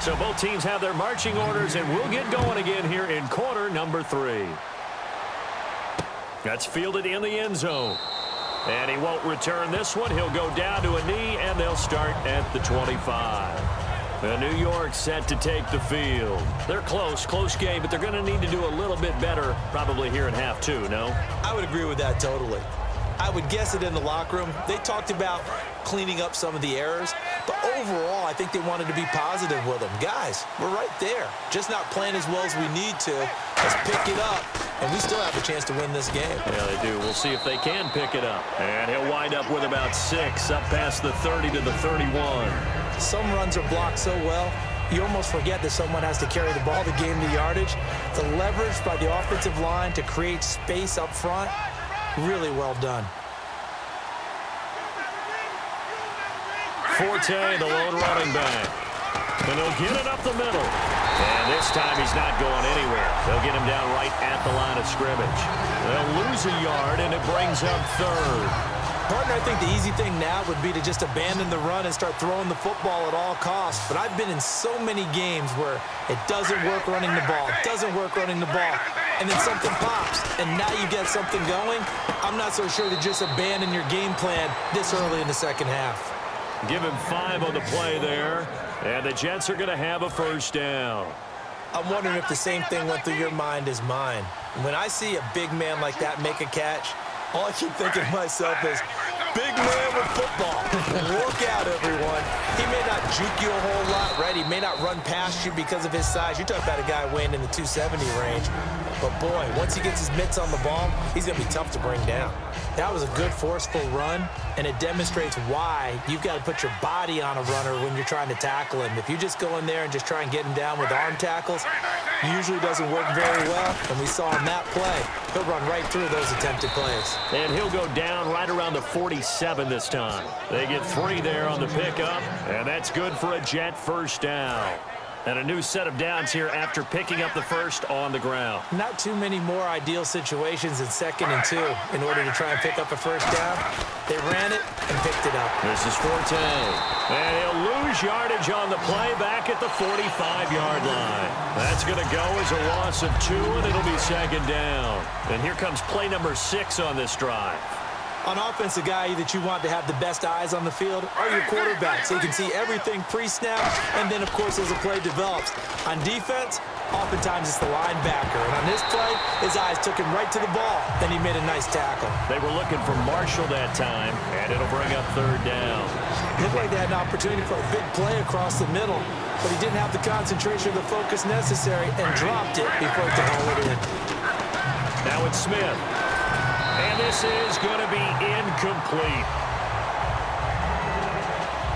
So both teams have their marching orders, and we'll get going again here in quarter number 3. That's fielded in the end zone. And he won't return this one. He'll go down to a knee, and they'll start at the 25. The New York set to take the field. They're close game, but they're going to need to do a little bit better probably here in half 2, no? I would agree with that totally. I would guess it in the locker room. They talked about cleaning up some of the errors, but overall, I think they wanted to be positive with them. Guys, we're right there. Just not playing as well as we need to. Let's pick it up, and we still have a chance to win this game. Yeah, they do. We'll see if they can pick it up. And he'll wind up with about 6, up past the 30 to the 31. Some runs are blocked so well, you almost forget that someone has to carry the ball to gain the yardage. The leverage by the offensive line to create space up front, really well done. Forte, the lone running back. And they'll get it up the middle. And this time he's not going anywhere. They'll get him down right at the line of scrimmage. They'll lose a yard, and it brings up 3rd. Partner, I think the easy thing now would be to just abandon the run and start throwing the football at all costs. But I've been in so many games where it doesn't work running the ball, and then something pops, and now you get something going. I'm not so sure to just abandon your game plan this early in the second half. Give him 5 on the play there, and the Jets are going to have a first down. I'm wondering if the same thing went through your mind as mine. When I see a big man like that make a catch, all I keep thinking to myself is, big man with football. Look out, everyone. He may not juke you a whole lot, right? He may not run past you because of his size. You're talking about a guy weighing in the 270 range. But, boy, once he gets his mitts on the ball, he's going to be tough to bring down. That was a good, forceful run, and it demonstrates why you've got to put your body on a runner when you're trying to tackle him. If you just go in there and just try and get him down with arm tackles, usually doesn't work very well. And we saw on that play, he'll run right through those attempted plays. And he'll go down right around the 47 this time. They get 3 there on the pickup, and that's good for a Jet first down. And a new set of downs here after picking up the first on the ground. Not too many more ideal situations in 2nd and 2 in order to try and pick up a first down. They ran it and picked it up. This is Forte. And he'll lose yardage on the play back at the 45-yard line. That's going to go as a loss of 2, and it'll be 2nd down. And here comes play number 6 on this drive. On offense, the guy that you want to have the best eyes on the field are your quarterback, so you can see everything pre-snap, and then, of course, as the play develops. On defense, oftentimes it's the linebacker. And on this play, his eyes took him right to the ball, and he made a nice tackle. They were looking for Marshall that time, and it'll bring up 3rd down. Looked like they had an opportunity for a big play across the middle, but he didn't have the concentration or the focus necessary and dropped it before he could haul it in. Now it's Smith. And this is going to be incomplete.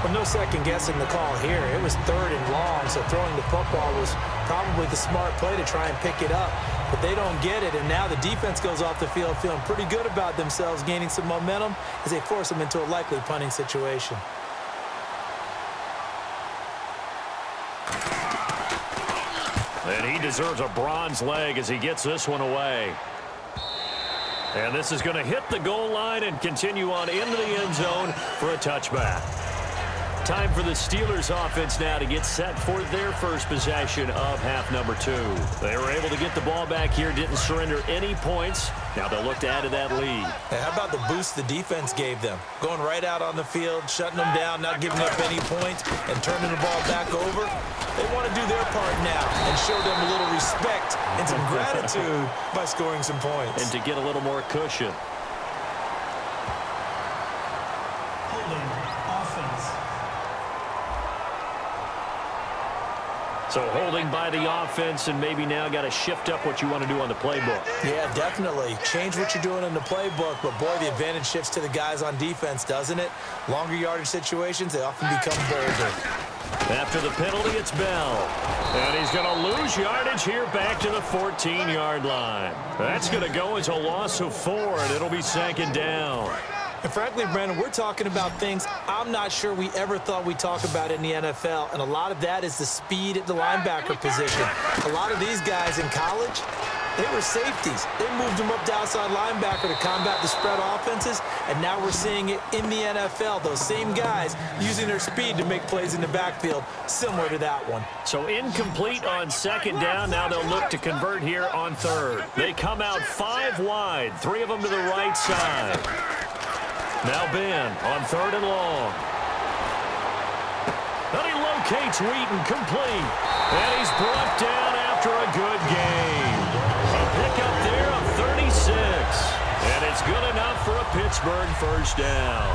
Well, no second guessing the call here. It was 3rd and long, so throwing the football was probably the smart play to try and pick it up. But they don't get it, and now the defense goes off the field feeling pretty good about themselves, gaining some momentum as they force them into a likely punting situation. And he deserves a bronze leg as he gets this one away. And this is going to hit the goal line and continue on into the end zone for a touchback. Time for the Steelers offense now to get set for their first possession of half number 2. They were able to get the ball back here, didn't surrender any points. Now they'll look to add to that lead. Hey, how about the boost the defense gave them? Going right out on the field, shutting them down, not giving up any points, and turning the ball back over. They want to do their part now and show them a little respect and some gratitude by scoring some points. And to get a little more cushion. So holding by the offense, and maybe now got to shift up what you want to do on the playbook. Yeah, definitely. Change what you're doing in the playbook, but boy, the advantage shifts to the guys on defense, doesn't it? Longer yardage situations, they often become bolder. After the penalty, it's Bell. And he's going to lose yardage here back to the 14-yard line. That's going to go as a loss of 4, and it'll be 2nd down. And frankly, Brandon, we're talking about things I'm not sure we ever thought we'd talk about in the NFL, and a lot of that is the speed at the linebacker position. A lot of these guys in college, They were safeties. They moved them up to outside linebacker to combat the spread offenses, and now we're seeing it in the NFL. Those same guys using their speed to make plays in the backfield, similar to that one. So incomplete on second down. Now they'll look to convert here on third. They come out 5 wide, 3 of them to the right side. Now Ben on third and long. And he locates Wheaton, complete. And he's brought down after a good game. A pickup there of 36. And it's good enough for a Pittsburgh first down.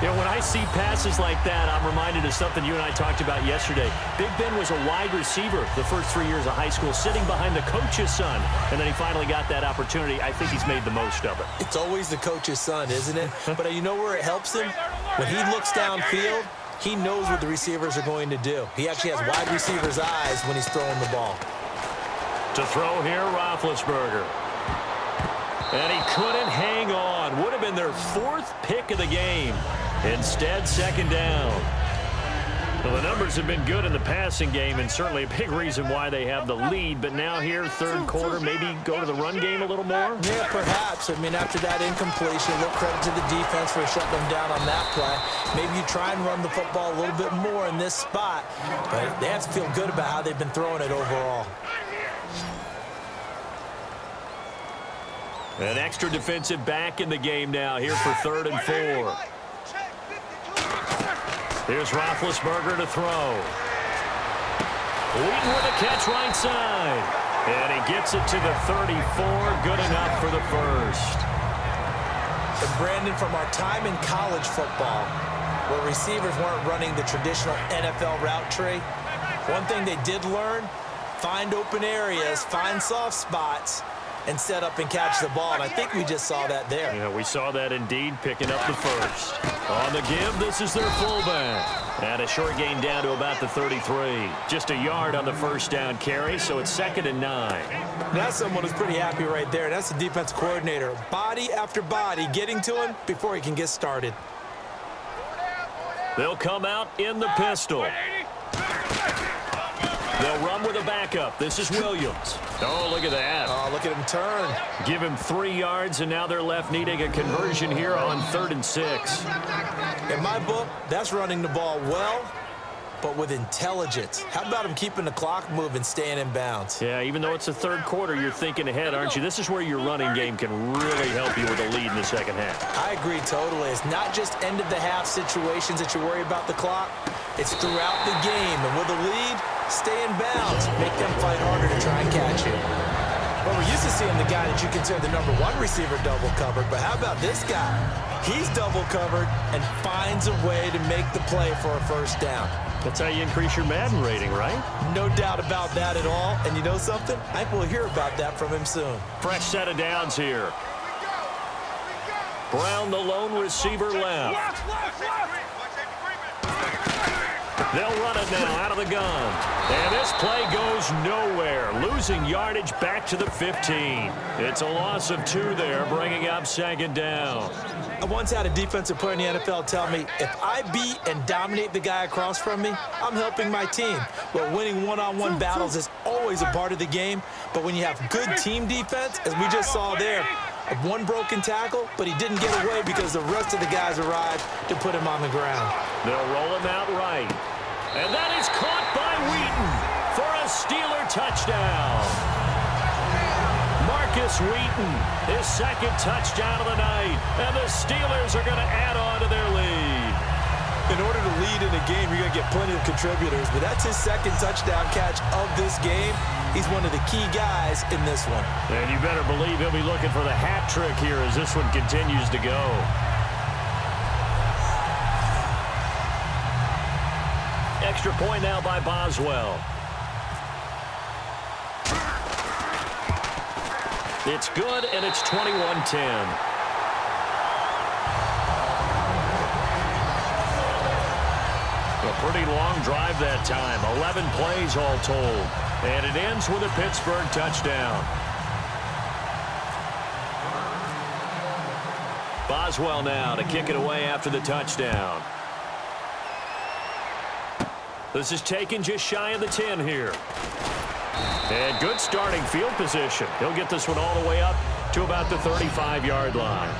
You know, when I see passes like that, I'm reminded of something you and I talked about yesterday. Big Ben was a wide receiver the first 3 years of high school, sitting behind the coach's son. And then he finally got that opportunity. I think he's made the most of it. It's always the coach's son, isn't it? But you know where it helps him? When he looks downfield, he knows what the receivers are going to do. He actually has wide receiver's eyes when he's throwing the ball. To throw here, Roethlisberger. And he couldn't hang on. Would have been their 4th pick of the game. Instead, second down. Well, the numbers have been good in the passing game, and certainly a big reason why they have the lead. But now here, third quarter, maybe go to the run game a little more? Yeah, perhaps. I mean, after that incompletion, a little credit to the defense for shutting them down on that play. Maybe you try and run the football a little bit more in this spot. But they have to feel good about how they've been throwing it overall. An extra defensive back in the game now here for 3rd and 4. Here's Roethlisberger to throw. Wheaton with a catch right side. And he gets it to the 34. Good enough for the first. And Brandon, from our time in college football, where receivers weren't running the traditional NFL route tree, one thing they did learn, find open areas, find soft spots, and set up and catch the ball. And I think we just saw that there. Yeah, we saw that indeed, picking up the first. On the give, this is their fullback. And a short gain down to about the 33. Just a yard on the first down carry, so it's 2nd and 9. That's someone who's pretty happy right there. That's the defense coordinator. Body after body getting to him before he can get started. They'll come out in the pistol. They'll run with a backup. This is Williams. Oh, look at that. Oh, look at him turn. Give him 3 yards, and now they're left needing a conversion here on 3rd and 6. In my book, that's running the ball well, but with intelligence. How about him keeping the clock moving, staying in bounds? Yeah, even though it's the third quarter, you're thinking ahead, aren't you? This is where your running game can really help you with a lead in the second half. I agree totally. It's not just end-of-the-half situations that you worry about the clock. It's throughout the game. And with a lead, stay in bounds. Make them fight harder to try and catch you. Well, we're used to seeing the guy that you consider the number 1 receiver double covered, but how about this guy? He's double covered and finds a way to make the play for a first down. That's how you increase your Madden rating, right? No doubt about that at all. And you know something? I think we'll hear about that from him soon. Fresh set of downs here. Brown, the lone receiver, left. They'll run it now out of the gun. And this play goes nowhere. Losing yardage back to the 15. It's a loss of 2 there, bringing up 2nd down. I once had a defensive player in the NFL tell me, if I beat and dominate the guy across from me, I'm helping my team. Well, winning one-on-one battles is always a part of the game, but when you have good team defense, as we just saw there, one broken tackle, but he didn't get away because the rest of the guys arrived to put him on the ground. They'll roll him out right. And that is caught by Wheaton for a Steeler touchdown. Marcus Wheaton, his 2nd touchdown of the night. And the Steelers are going to add on to their lead. In order to lead in a game, you're going to get plenty of contributors, but that's his 2nd touchdown catch of this game. He's one of the key guys in this one. And you better believe he'll be looking for the hat trick here as this one continues to go. Extra point now by Boswell. It's good, and it's 21-10. A pretty long drive that time. 11 plays all told. And it ends with a Pittsburgh touchdown. Boswell now to kick it away after the touchdown. This is taken just shy of the 10 here. And good starting field position. He'll get this one all the way up to about the 35-yard line.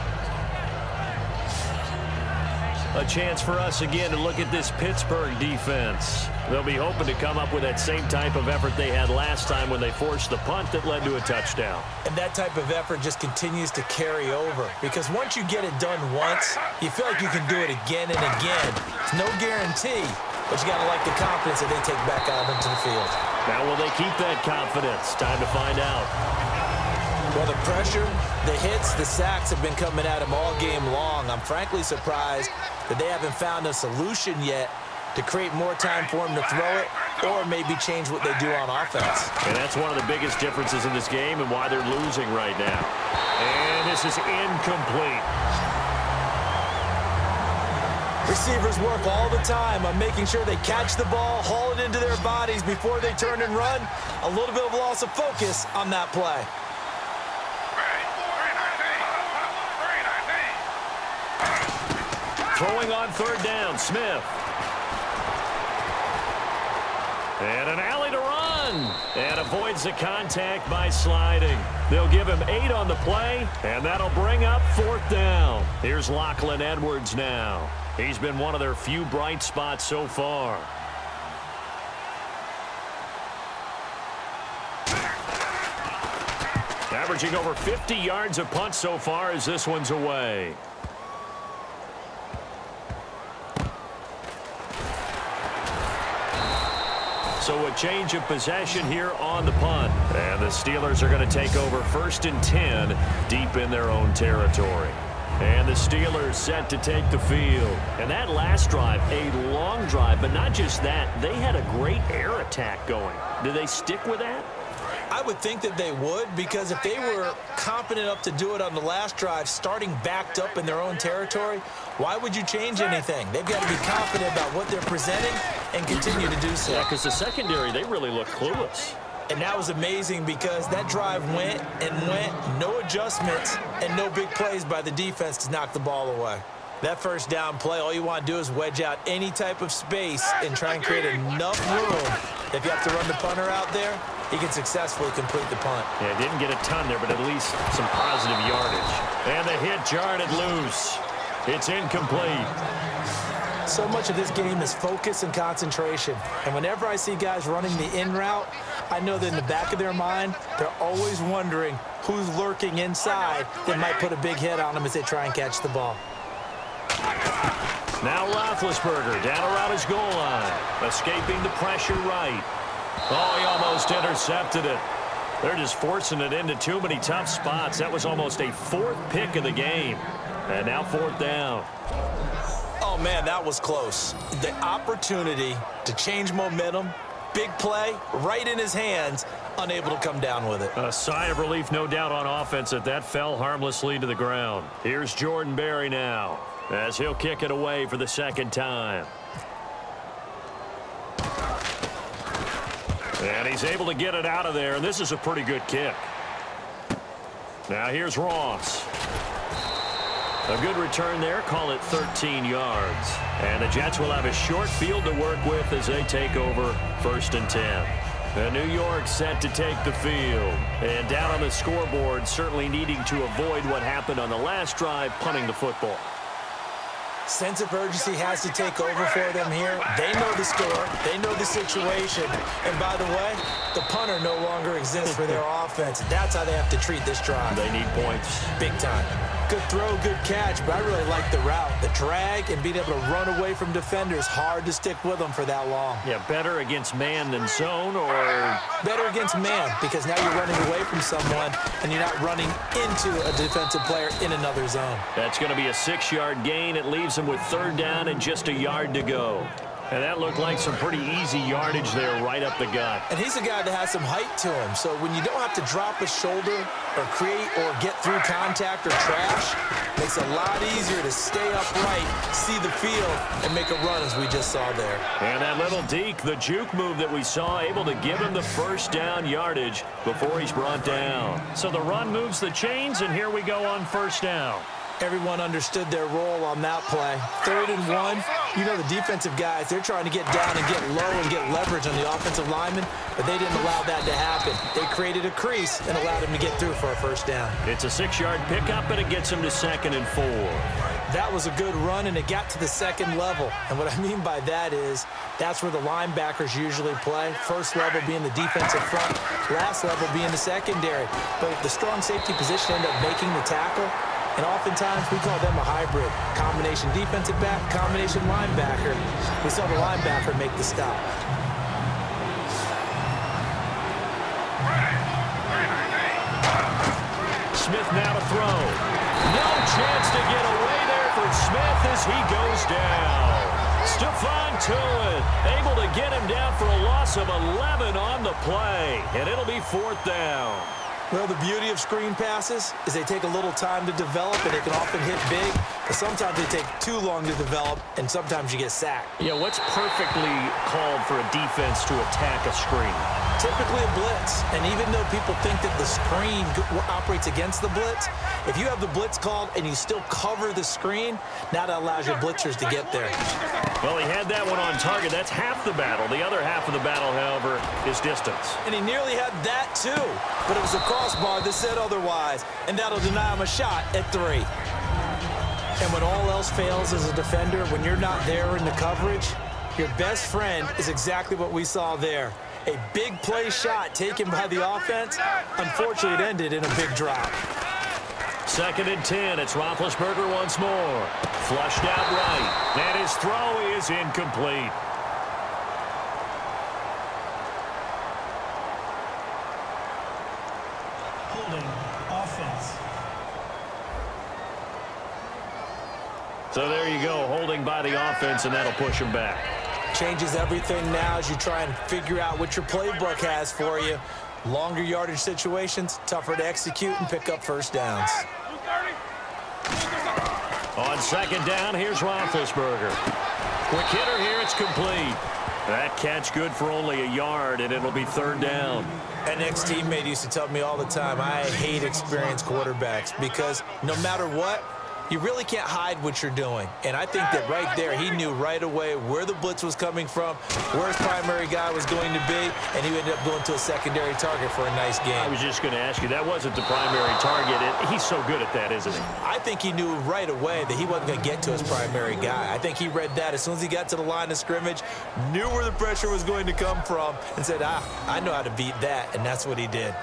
A chance for us again to look at this Pittsburgh defense. They'll be hoping to come up with that same type of effort they had last time when they forced the punt that led to a touchdown. And that type of effort just continues to carry over, because once you get it done once, you feel like you can do it again and again. It's no guarantee, but you got to like the confidence that they take back out into the field. Now, will they keep that confidence? Time to find out. Well, the pressure, the hits, the sacks have been coming at him all game long. I'm frankly surprised that they haven't found a solution yet to create more time for him to throw it or maybe change what they do on offense. And that's one of the biggest differences in this game and why they're losing right now. And this is incomplete. Receivers work all the time on making sure they catch the ball, haul it into their bodies before they turn and run. A little bit of loss of focus on that play. Throwing on third down, Smith. And an alley to run. And avoids the contact by sliding. They'll give him 8 on the play, and that'll bring up fourth down. Here's Lachlan Edwards now. He's been one of their few bright spots so far. Averaging over 50 yards a punt so far as this one's away. So a change of possession here on the punt. And the Steelers are going to take over 1st and 10 deep in their own territory. And the Steelers set to take the field. And that last drive, a long drive, but not just that. They had a great air attack going. Do they stick with that? I would think that they would, because if they were confident enough to do it on the last drive, starting backed up in their own territory, why would you change anything? They've got to be confident about what they're presenting and continue to do so. Yeah, because the secondary, they really look clueless. And that was amazing because that drive went and went, no adjustments, and no big plays by the defense to knock the ball away. That first down play, all you want to do is wedge out any type of space and try and create enough room. If you have to run the punter out there, he can successfully complete the punt. Yeah, didn't get a ton there, but at least some positive yardage. And the hit jarred it loose. It's incomplete. So much of this game is focus and concentration. And whenever I see guys running the in route, I know that in the back of their mind, they're always wondering who's lurking inside that might put a big hit on them as they try and catch the ball. Now Roethlisberger down around his goal line, escaping the pressure right. Oh, he almost intercepted it. They're just forcing it into too many tough spots. That was almost a 4th pick of the game. And now 4th down. Oh, man, that was close. The opportunity to change momentum, big play, right in his hands, unable to come down with it. A sigh of relief, no doubt, on offense that fell harmlessly to the ground. Here's Jordan Berry now, as he'll kick it away for the 2nd time. And he's able to get it out of there, and this is a pretty good kick. Now here's Ross. A good return there, call it 13 yards. And the Jets will have a short field to work with as they take over 1st and 10. And New York set to take the field. And down on the scoreboard, certainly needing to avoid what happened on the last drive, punting the football. Sense of urgency has to take over for them here. They know the score. They know the situation. And by the way, the punter no longer exists for their offense. That's how they have to treat this drive. They need points. Big time. Good throw, good catch, but I really like the route. The drag and being able to run away from defenders, hard to stick with them for that long. Yeah, better against man than zone, or? Better against man, because now you're running away from someone and you're not running into a defensive player in another zone. That's going to be a 6-yard gain. It leaves them with 3rd down and just a yard to go. And that looked like some pretty easy yardage there right up the gut. And he's a guy that has some height to him. So when you don't have to drop a shoulder or create or get through contact or trash, it makes it a lot easier to stay upright, see the field, and make a run as we just saw there. And that little deke, the juke move that we saw, able to give him the 1st down yardage before he's brought down. So the run moves the chains, and here we go on 1st down. Everyone understood their role on that play. 3rd and 1, you know the defensive guys, they're trying to get down and get low and get leverage on the offensive lineman, but they didn't allow that to happen. They created a crease and allowed him to get through for a first down. It's a 6-yard pickup, and it gets him to 2nd and 4. That was a good run, and it got to the 2nd level. And what I mean by that is that's where the linebackers usually play. First level being the defensive front, last level being the secondary. But if the strong safety position ended up making the tackle, and oftentimes we call them a hybrid. Combination defensive back, combination linebacker. We saw the linebacker make the stop. Smith now to throw. No chance to get away there for Smith as he goes down. Stephon Tuitt able to get him down for a loss of 11 on the play, and it'll be 4th down. Well, the beauty of screen passes is they take a little time to develop, and they can often hit big, but sometimes they take too long to develop, and sometimes you get sacked. Yeah, what's perfectly called for a defense to attack a screen? Typically a blitz, and even though people think that the screen operates against the blitz, if you have the blitz called and you still cover the screen, now that allows your blitzers to get there. Well, he had that one on target. That's half the battle. The other half of the battle, however, is distance. And he nearly had that too, but it was a crossbar that said otherwise, and that'll deny him a shot at 3. And when all else fails as a defender, when you're not there in the coverage, your best friend is exactly what we saw there. A big play shot taken by the offense. Unfortunately, it ended in a big drop. 2nd and 10. It's Roethlisberger once more. Flushed out right. And his throw is incomplete. Holding offense. So there you go, holding by the offense, and that'll push him back. Changes everything now as you try and figure out what your playbook has for you. Longer yardage situations, tougher to execute and pick up first downs. On 2nd down, here's Roethlisberger. Quick hitter here, it's complete. That catch good for only a yard, and it'll be 3rd down. An ex-teammate used to tell me all the time, I hate experienced quarterbacks because no matter what, you really can't hide what you're doing. And I think that right there, he knew right away where the blitz was coming from, where his primary guy was going to be, and he ended up going to a secondary target for a nice game. I was just going to ask you, that wasn't the primary target. He's so good at that, isn't he? I think he knew right away that he wasn't going to get to his primary guy. I think he read that as soon as he got to the line of scrimmage, knew where the pressure was going to come from, and said, I know how to beat that, and that's what he did.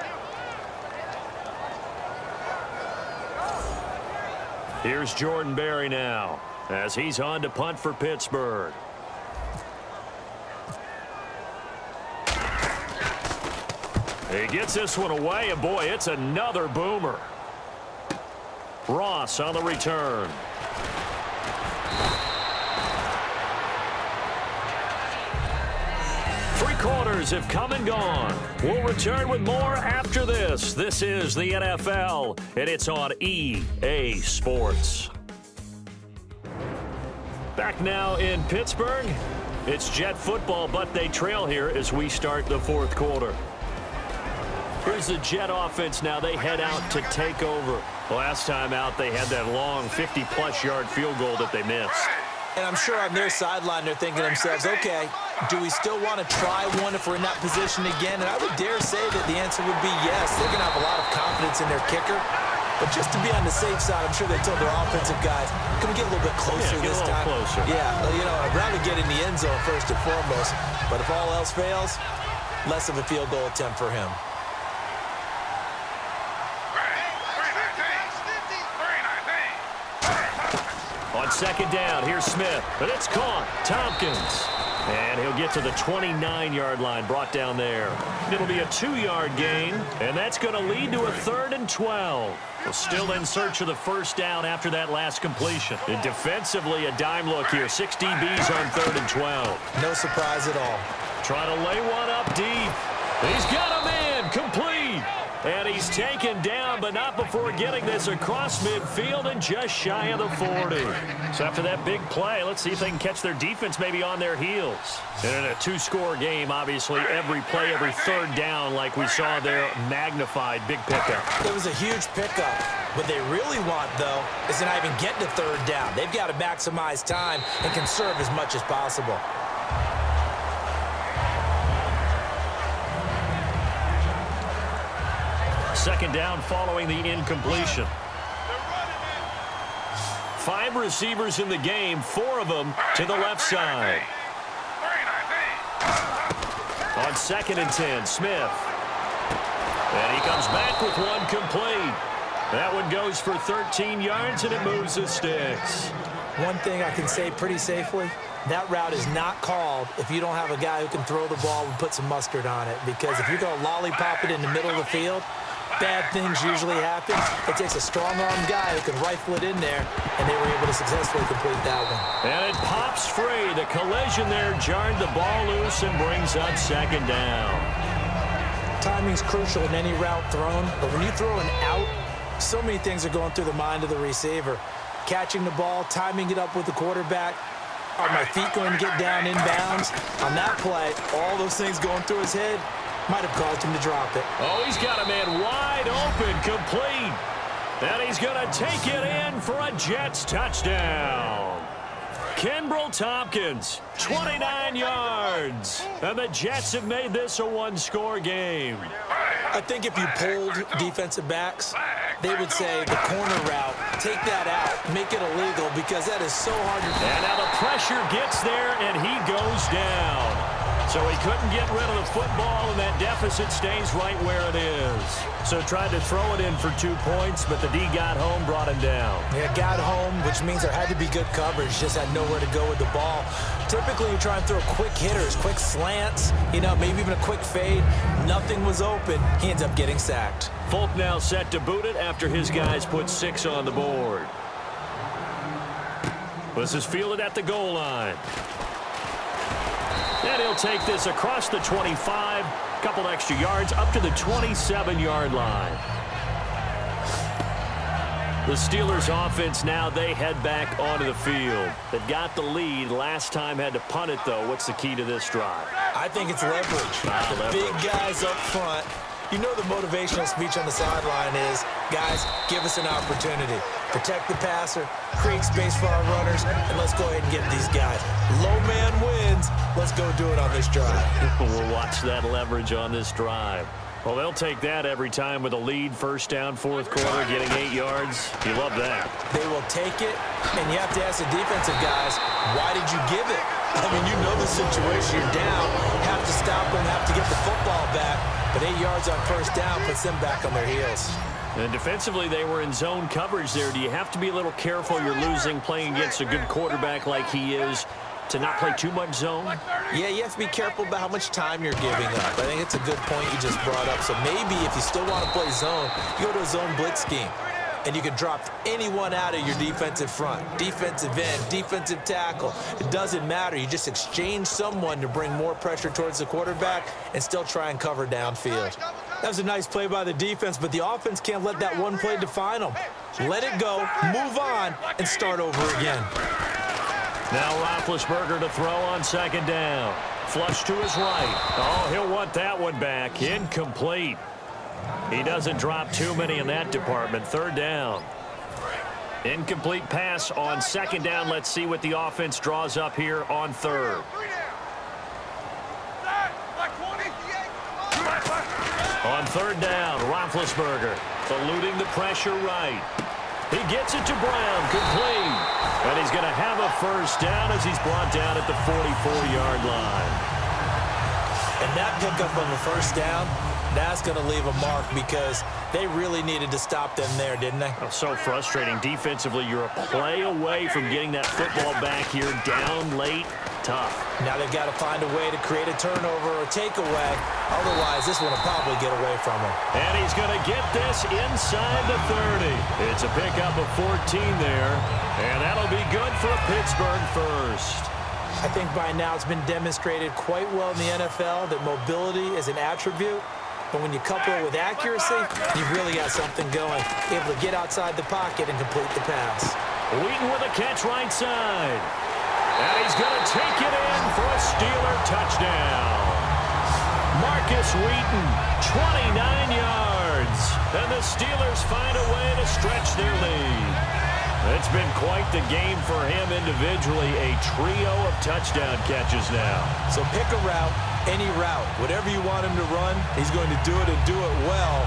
Here's Jordan Berry now as he's on to punt for Pittsburgh. He gets this one away, and boy, it's another boomer. Ross on the return. Three quarters have come and gone. We'll return with more after this. This is the NFL, and it's on EA Sports. Back now in Pittsburgh. It's Jet football, but they trail here as we start the 4th quarter. Here's the Jet offense now. They head out to take over. Last time out, they had that long 50-plus yard field goal that they missed. And I'm sure on their sideline, they're thinking to themselves, okay, do we still want to try one if we're in that position again? And I would dare say that the answer would be yes. They're going to have a lot of confidence in their kicker. But just to be on the safe side, I'm sure they told their offensive guys, can we get a little bit closer this time? Closer. Yeah, you know, I'd rather get in the end zone first and foremost. But if all else fails, less of a field goal attempt for him. On 2nd down, here's Smith, but it's caught. Tompkins. And he'll get to the 29-yard line, brought down there. It'll be a 2-yard gain, and that's going to lead to a 3rd and 12. Well, still in search of the first down after that last completion. And defensively, a dime look here. 6 DBs on 3rd and 12. No surprise at all. Trying to lay one up deep. He's got a man, complete. And he's taken down, but not before getting this across midfield and just shy of the 40. So after that big play, let's see if they can catch their defense maybe on their heels. And in a two-score game, obviously, every play, every third down, like we saw there, magnified, big pickup. It was a huge pickup. What they really want, though, is to not even get to third down. They've got to maximize time and conserve as much as possible. Second down following the incompletion. 5 receivers in the game, 4 of them to the left side. On 2nd and 10, Smith. And he comes back with one complete. That one goes for 13 yards, and it moves the sticks. One thing I can say pretty safely, that route is not called if you don't have a guy who can throw the ball and put some mustard on it. Because if you're going to lollipop it in the middle of the field, bad things usually happen. It takes a strong-armed guy who can rifle it in there, and they were able to successfully complete that one. And it pops free. The collision there jarred the ball loose and brings up 2nd down. Timing's crucial in any route thrown, but when you throw an out, so many things are going through the mind of the receiver. Catching the ball, timing it up with the quarterback. Are my feet going to get down inbounds? On that play, all those things going through his head might have caused him to drop it. Oh, he's got a man wide open, complete. And he's going to take it in for a Jets touchdown. Kenbrell Tompkins, 29 yards. And the Jets have made this a one-score game. I think if you polled defensive backs, they would say the corner route, take that out, make it illegal, because that is so hard to do. And now the pressure gets there, and he goes down. So he couldn't get rid of the football, and that deficit stays right where it is. So tried to throw it in for 2 points, but the D got home, brought him down. Yeah, got home, which means there had to be good coverage, just had nowhere to go with the ball. Typically, you try and throw quick hitters, quick slants, maybe even a quick fade. Nothing was open. He ends up getting sacked. Folk now set to boot it after his guys put 6 on the board. This is fielded at the goal line. And he'll take this across the 25, couple extra yards, up to the 27-yard line. The Steelers offense now, they head back onto the field. They got the lead. Last time had to punt it, though. What's the key to this drive? I think it's leverage. The big guys up front. You know the motivational speech on the sideline is, guys, give us an opportunity. Protect the passer, create space for our runners, and let's go ahead and get these guys. Low man wins. Let's go do it on this drive. We'll watch that leverage on this drive. Well, they'll take that every time with a lead. First down, 4th quarter, getting 8 yards. You love that. They will take it, and you have to ask the defensive guys, why did you give it? I mean, you know the situation. You're down. Have to stop them, have to get the football back. But 8 yards on first down puts them back on their heels. And defensively, they were in zone coverage there. Do you have to be a little careful? You're losing, playing against a good quarterback like he is, to not play too much zone? Yeah, you have to be careful about how much time you're giving up. I think it's a good point you just brought up. So maybe if you still want to play zone, you go to a zone blitz scheme. And you can drop anyone out of your defensive front, defensive end, defensive tackle. It doesn't matter. You just exchange someone to bring more pressure towards the quarterback and still try and cover downfield. That was a nice play by the defense, but the offense can't let that one play define them. Let it go, move on, and start over again. Now Roethlisberger to throw on 2nd down. Flush to his right. Oh, he'll want that one back. Incomplete. He doesn't drop too many in that department. 3rd down. Incomplete pass on 2nd down. Let's see what the offense draws up here on 3rd. On 3rd down, Roethlisberger eluding the pressure right. He gets it to Brown, complete. And he's going to have a first down as he's brought down at the 44-yard line. And that pickup of a first down, that's going to leave a mark because they really needed to stop them there, didn't they? Oh, so frustrating. Defensively, you're a play away from getting that football back here, down late. Tough. Now they've got to find a way to create a turnover or takeaway. Otherwise, this one will probably get away from him. And he's going to get this inside the 30. It's a pickup of 14 there. And that'll be good for a Pittsburgh first. I think by now it's been demonstrated quite well in the NFL that mobility is an attribute, but when you couple it with accuracy, you've really got something going. Able to get outside the pocket and complete the pass. Wheaton with a catch right side. And he's going to take it in for a Steeler touchdown. Marcus Wheaton, 29 yards. And the Steelers find a way to stretch their lead. It's been quite the game for him individually. A trio of touchdown catches now. So pick a route, any route. Whatever you want him to run, he's going to do it and do it well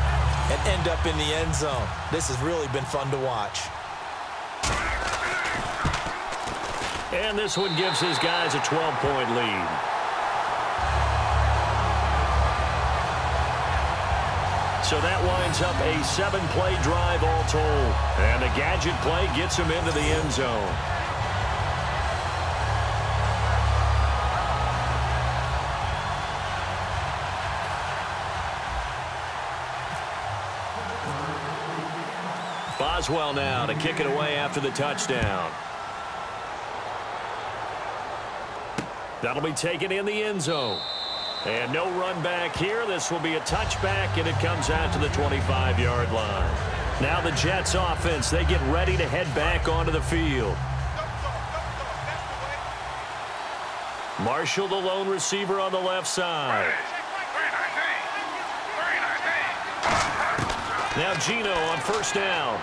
and end up in the end zone. This has really been fun to watch. And this one gives his guys a 12-point lead. So that winds up a 7-play drive all told. And the gadget play gets him into the end zone. Boswell now to kick it away after the touchdown. That'll be taken in the end zone. And no run back here. This will be a touchback, and it comes out to the 25-yard line. Now the Jets offense, they get ready to head back onto the field. Marshall, the lone receiver on the left side. Now Gino on first down.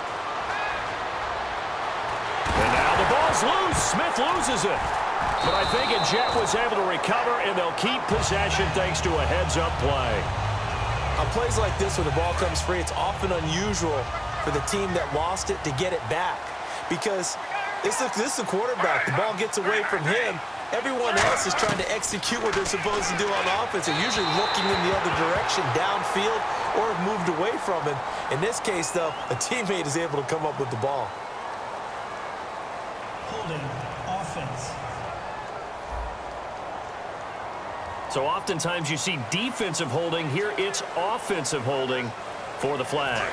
And now the ball's loose. Smith loses it. But I think a Jet was able to recover, and they'll keep possession thanks to a heads-up play. On plays like this where the ball comes free, it's often unusual for the team that lost it to get it back. Because this is the quarterback. The ball gets away from him. Everyone else is trying to execute what they're supposed to do on offense. They're usually looking in the other direction, downfield, or have moved away from him. In this case, though, a teammate is able to come up with the ball. Holding offense. So oftentimes you see defensive holding. Here it's offensive holding for the flag.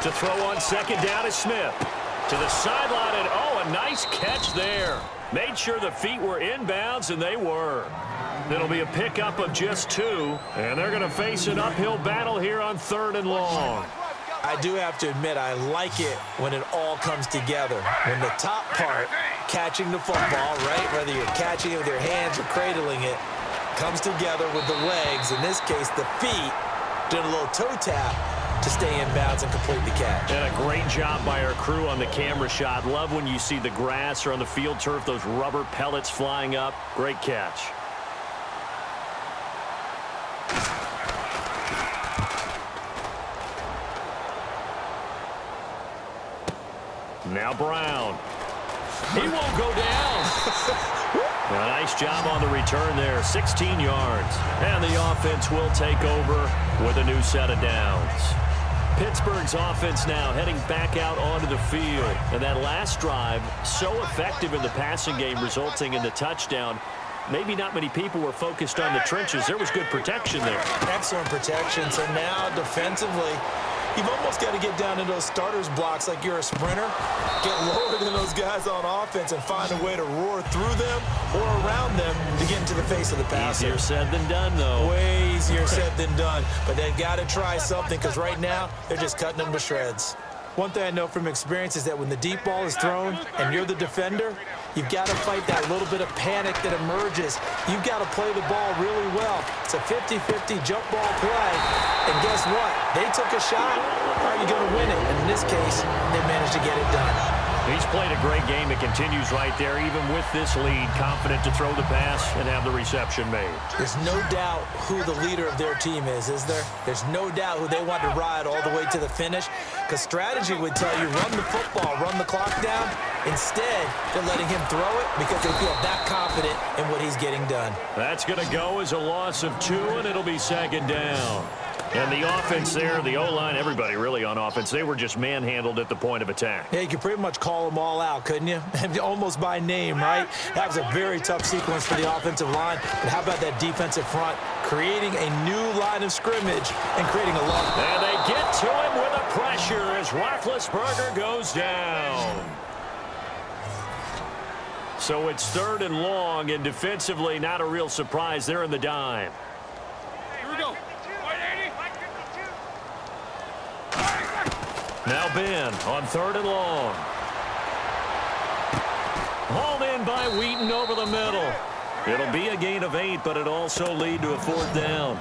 To throw on second down is Smith. To the sideline, and oh, a nice catch there. Made sure the feet were inbounds, and they were. It'll be a pickup of just 2, and they're going to face an uphill battle here on 3rd and long. I do have to admit, I like it when it all comes together. When the top part, catching the football, right, whether you're catching it with your hands or cradling it, comes together with the legs, in this case the feet, doing a little toe tap to stay in bounds and complete the catch. And a great job by our crew on the camera shot. Love when you see the grass or on the field turf, those rubber pellets flying up. Great catch. Now Brown. He won't go down. A nice job on the return there, 16 yards. And the offense will take over with a new set of downs. Pittsburgh's offense now heading back out onto the field. And that last drive, so effective in the passing game, resulting in the touchdown. Maybe not many people were focused on the trenches. There was good protection there. Excellent protection. So now defensively, you've almost got to get down to those starters blocks like you're a sprinter. Get lower than those guys on offense and find a way to roar through them or around them to get into the face of the passer. Easier said than done, though. Way easier said than done. But they've got to try something because right now they're just cutting them to shreds. One thing I know from experience is that when the deep ball is thrown and you're the defender, you've got to fight that little bit of panic that emerges. You've got to play the ball really well. It's a 50-50 jump ball play. And guess what? They took a shot. How are you going to win it? And in this case, they managed to get it done. He's played a great game. It continues right there, even with this lead, confident to throw the pass and have the reception made. There's no doubt who the leader of their team is there? There's no doubt who they want to ride all the way to the finish, because strategy would tell you run the football, run the clock down, Instead, they're letting him throw it because they feel that confident in what he's getting done. That's going to go as a loss of 2, and it'll be second down. And the offense there, the O-line, everybody really on offense, they were just manhandled at the point of attack. Yeah, you could pretty much call them all out, couldn't you? Almost by name, right? That was a very tough sequence for the offensive line. But how about that defensive front creating a new line of scrimmage and creating a long... And they get to him with the pressure as Roethlisberger goes down. So it's 3rd and long, and defensively, not a real surprise. They're in the dime. Here we go. Now Ben on 3rd and long. Hauled in by Wheaton over the middle. It'll be a gain of 8, but it also lead to a 4th down.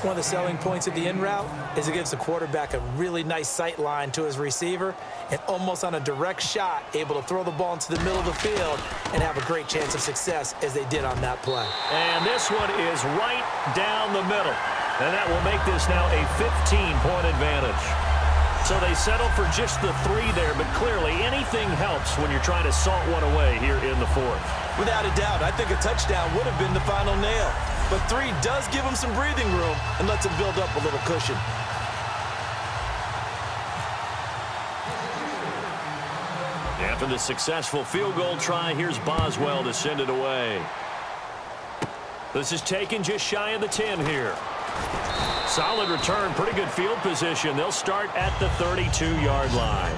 One of the selling points of the in route is it gives the quarterback a really nice sight line to his receiver and almost on a direct shot able to throw the ball into the middle of the field and have a great chance of success as they did on that play. And this one is right down the middle. And that will make this now a 15-point advantage. So they settle for just the 3 there, but clearly anything helps when you're trying to salt one away here in the 4th. Without a doubt, I think a touchdown would have been the final nail. But 3 does give them some breathing room and lets them build up a little cushion. After the successful field goal try, here's Boswell to send it away. This is taken just shy of the 10 here. Solid return, pretty good field position. They'll start at the 32-yard line.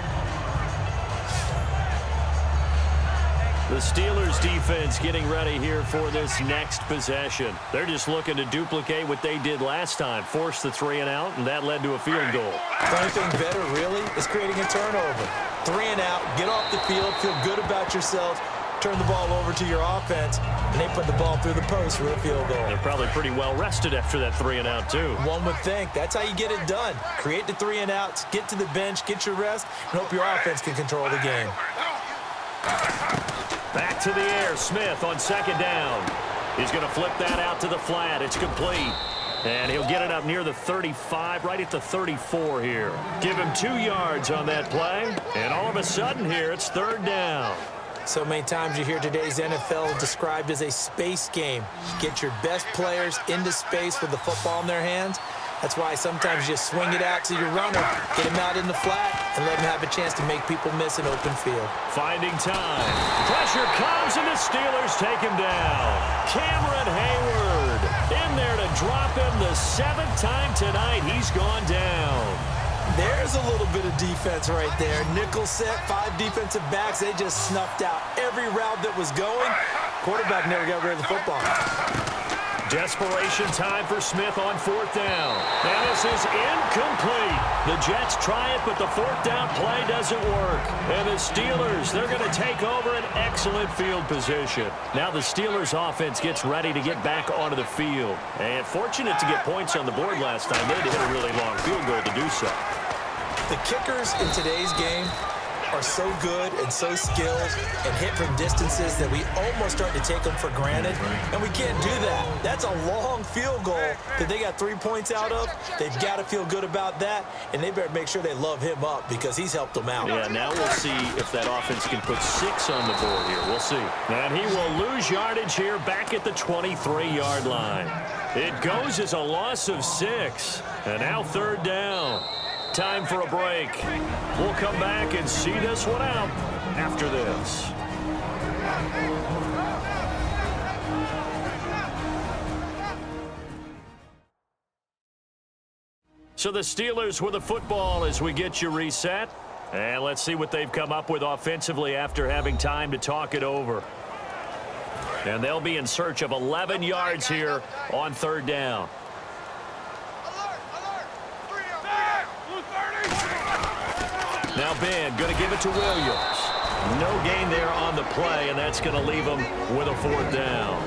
The Steelers defense getting ready here for this next possession. They're just looking to duplicate what they did last time, force the 3 and out, and that led to a field goal. The only thing better, really, is creating a turnover. 3 and out, get off the field, feel good about yourselves, turn the ball over to your offense, and they put the ball through the post for a field goal. They're probably pretty well rested after that 3 and out, too. One would think. That's how you get it done. Create the 3 and outs, get to the bench, get your rest, and hope your offense can control the game. Back to the air, Smith on 2nd down. He's going to flip that out to the flat. It's complete. And he'll get it up near the 35, right at the 34 here. Give him 2 yards on that play. And all of a sudden here, it's 3rd down. So many times you hear today's NFL described as a space game. Get your best players into space with the football in their hands. That's why sometimes you just swing it out to your runner, get him out in the flat, and let him have a chance to make people miss an open field. Finding time. Pressure comes, and the Steelers take him down. Cameron Hayward in there to drop him the 7th time tonight. He's gone down. There's a little bit of defense right there. Nickel set, 5 defensive backs. They just snuffed out every route that was going. Quarterback never got rid of the football. Desperation time for Smith on 4th down. And this is incomplete. The Jets try it, but the 4th down play doesn't work. And the Steelers, they're going to take over an excellent field position. Now the Steelers offense gets ready to get back onto the field. And fortunate to get points on the board last time. They had to hit a really long field goal to do so. The kickers in today's game are so good and so skilled and hit from distances that we almost start to take them for granted, and we can't do that. That's a long field goal that they got 3 points out of. They've got to feel good about that, and they better make sure they love him up because he's helped them out. Yeah, now we'll see if that offense can put 6 on the board here. We'll see. And he will lose yardage here back at the 23-yard line. It goes as a loss of 6, and now 3rd down. Time for a break. We'll come back and see this one out after this. So the Steelers with the football as we get you reset. And let's see what they've come up with offensively after having time to talk it over. And they'll be in search of 11 yards here on 3rd down. Now Ben going to give it to Williams. No gain there on the play, and that's going to leave them with a 4th down.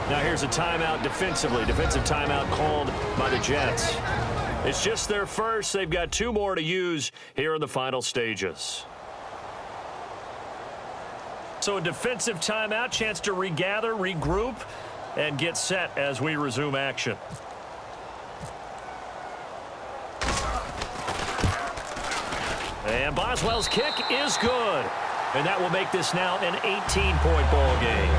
Now here's a timeout defensively. Defensive timeout called by the Jets. It's just their first. They've got 2 more to use here in the final stages. So a defensive timeout, chance to regather, regroup, and get set as we resume action. And Boswell's kick is good. And that will make this now an 18-point ball game.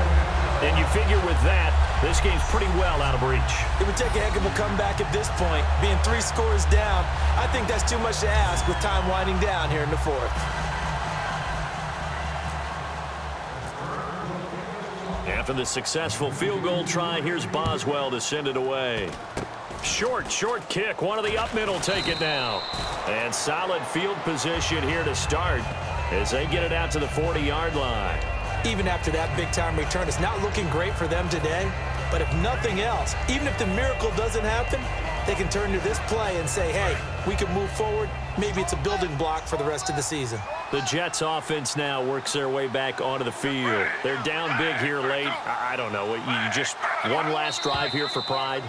And you figure with that, this game's pretty well out of reach. It would take a heck of a comeback at this point. Being 3 scores down, I think that's too much to ask with time winding down here in the fourth. After the successful field goal try, here's Boswell to send it away. Short kick. One of the up mid will take it now. And solid field position here to start as they get it out to the 40-yard line. Even after that big-time return, it's not looking great for them today. But if nothing else, even if the miracle doesn't happen, they can turn to this play and say, hey, we can move forward. Maybe it's a building block for the rest of the season. The Jets offense now works their way back onto the field. They're down big here late. I don't know. You just one last drive here for pride?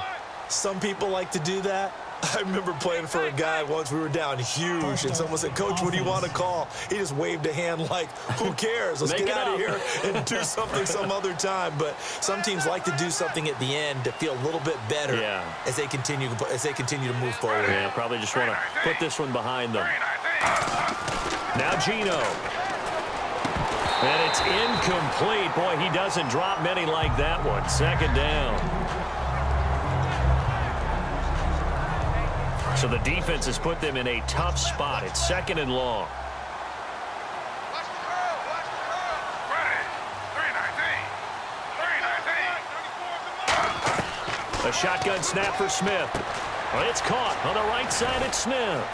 Some people like to do that. I remember playing for a guy once. We were down huge, and someone said, Coach, what do you want to call? He just waved a hand like, who cares? Let's get out of here and do something some other time. But some teams like to do something at the end to feel a little bit better as they continue to move forward. Yeah, probably just want to put this one behind them. Now Gino. And it's incomplete. Boy, he doesn't drop many like that one. Second down. So the defense has put them in a tough spot. It's second and long. A shotgun snap for Smith. Well, it's caught on the right side. It's Smith.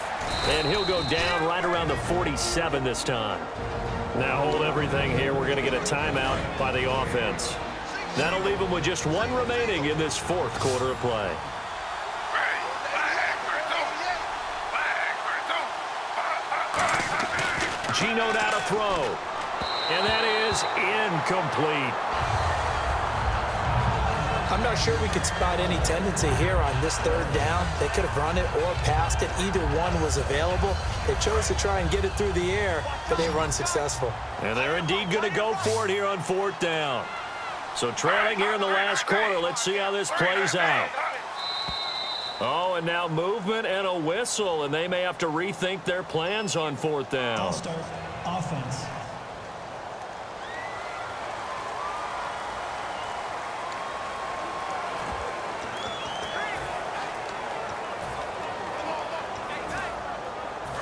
And he'll go down right around the 47 this time. Now hold everything here. We're going to get a timeout by the offense. That'll leave them with just one remaining in this fourth quarter of play. Gino now to throw. And that is incomplete. I'm not sure we could spot any tendency here on this third down. They could have run it or passed it. Either one was available. They chose to try and get it through the air, but they run successful. And they're indeed going to go for it here on fourth down. So trailing here in the last quarter. Let's see how this plays out. Oh, and now movement and a whistle, and they may have to rethink their plans on fourth down. I'll start offense.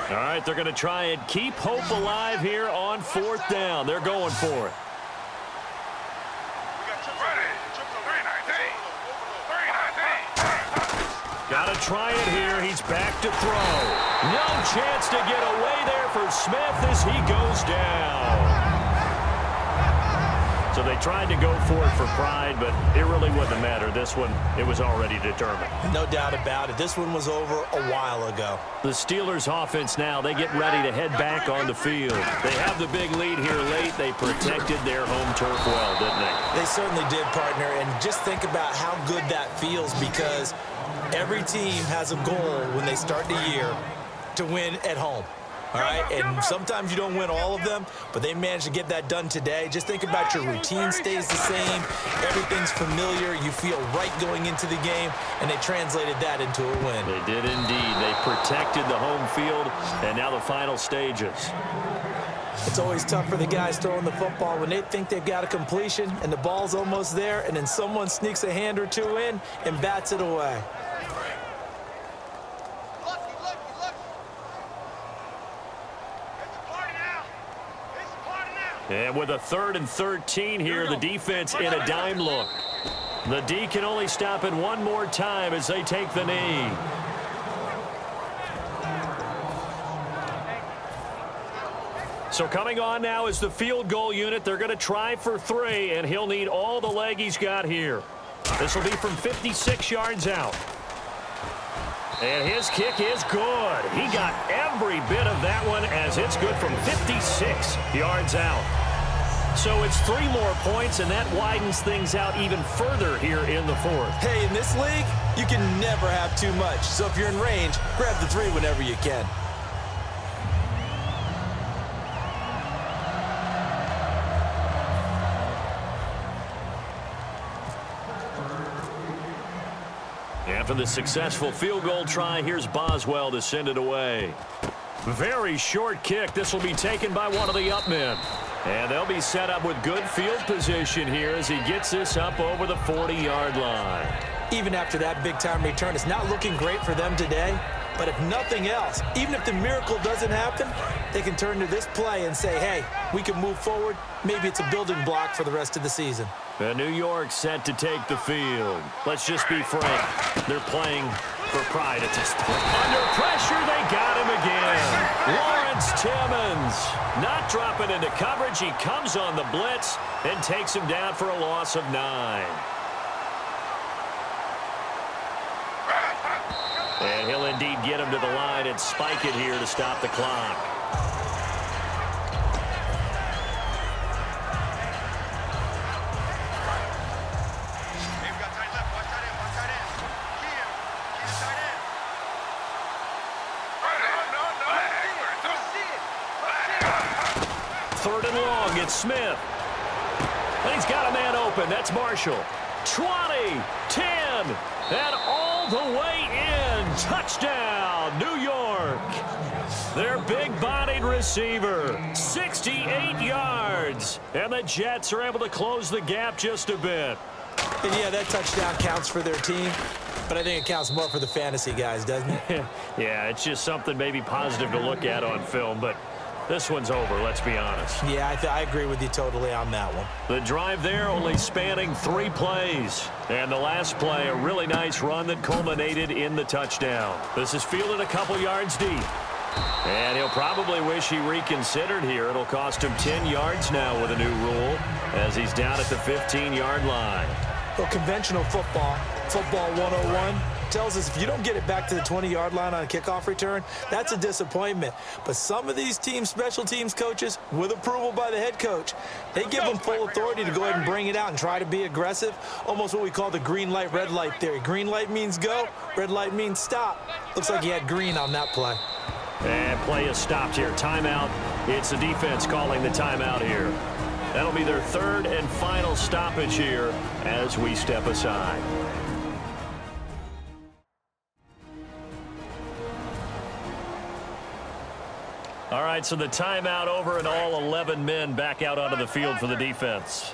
All right, they're going to try and keep hope alive here on fourth down. They're going for it. Got to try it here. He's back to throw. No chance to get away there for Smith as he goes down. So they tried to go for it for pride, but it really wouldn't matter. This one, it was already determined. No doubt about it. This one was over a while ago. The Steelers offense now, they get ready to head back on the field. They have the big lead here late. They protected their home turf well, didn't they? They certainly did, partner. And just think about how good that feels, because every team has a goal when they start the year to win at home. All right, and sometimes you don't win all of them, but they managed to get that done today. Just think about your routine stays the same. Everything's familiar. You feel right going into the game, and they translated that into a win. They did indeed. They protected the home field, and now the final stages. It's always tough for the guys throwing the football when they think they've got a completion and the ball's almost there, and then someone sneaks a hand or two in and bats it away. And with a 3rd and 13 here, the defense in a dime look. The D can only stop it one more time as they take the knee. So coming on now is the field goal unit. They're going to try for 3, and he'll need all the leg he's got here. This will be from 56 yards out. And his kick is good. He got every bit of that one as it's good from 56 yards out. So it's 3 more points, and that widens things out even further here in the fourth. Hey, in this league, you can never have too much. So if you're in range, grab the 3 whenever you can. After the successful field goal try, here's Boswell to send it away. Very short kick. This will be taken by one of the up men. And they'll be set up with good field position here as he gets this up over the 40-yard line. Even after that big-time return, it's not looking great for them today. But if nothing else, even if the miracle doesn't happen, they can turn to this play and say, hey, we can move forward. Maybe it's a building block for the rest of the season. And New York set to take the field. Let's just be frank. They're playing for pride at this point. Under pressure, they got him again. Lawrence Timmons not dropping into coverage. He comes on the blitz and takes him down for a loss of 9. And he'll indeed get him to the line and spike it here to stop the clock. Third and long, it's Smith. And he's got a man open. That's Marshall. 20, 10, and all the way in. Touchdown, New York. Their big-bodied receiver, 68 yards. And the Jets are able to close the gap just a bit. And yeah, that touchdown counts for their team, but I think it counts more for the fantasy guys, doesn't it? Yeah, it's just something maybe positive to look at on film, but this one's over, let's be honest. Yeah, I agree with you totally on that one. The drive there only spanning 3 plays. And the last play, a really nice run that culminated in the touchdown. This is fielded a couple yards deep. And he'll probably wish he reconsidered here. It'll cost him 10 yards now with a new rule as he's down at the 15-yard line. Well, conventional football 101, tells us if you don't get it back to the 20-yard line on a kickoff return, that's a disappointment. But some of these teams, special teams coaches, with approval by the head coach, they give them full authority to go ahead and bring it out and try to be aggressive, almost what we call the green light, red light theory. Green light means go, red light means stop. Looks like he had green on that play. And play is stopped here. Timeout. It's the defense calling the timeout here. That'll be their third and final stoppage here as we step aside. All right, so the timeout over and all 11 men back out onto the field for the defense.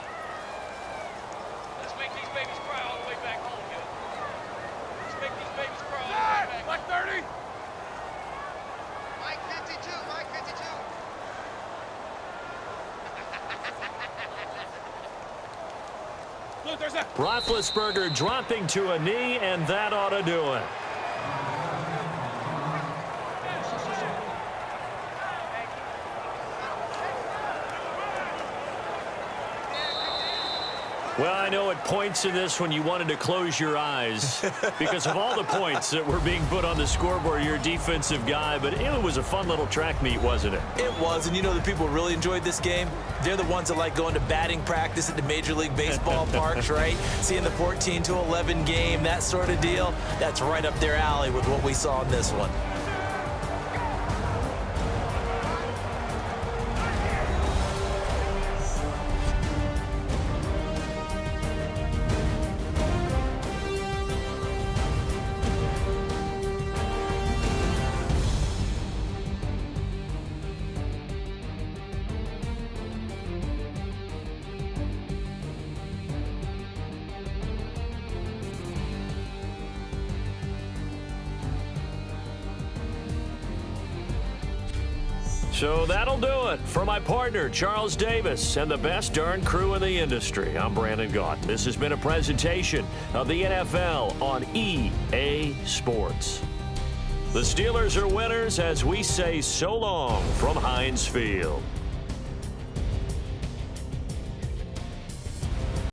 Let's make these babies cry all the way back home, kid. Let's make these babies cry all the way back. Like 30. Mike 52, Mike 52. Look, there's that. Roethlisberger dropping to a knee, and that ought to do it. Well, I know at points in this when you wanted to close your eyes because of all the points that were being put on the scoreboard, you're a defensive guy, but it was a fun little track meet, wasn't it? It was, and you know the people who really enjoyed this game? They're the ones that like going to batting practice at the Major League Baseball parks, right? Seeing the 14-11 game, that sort of deal. That's right up their alley with what we saw in this one. So that'll do it for my partner, Charles Davis, and the best darn crew in the industry. I'm Brandon Gaunt. This has been a presentation of the NFL on EA Sports. The Steelers are winners as we say so long from Heinz Field.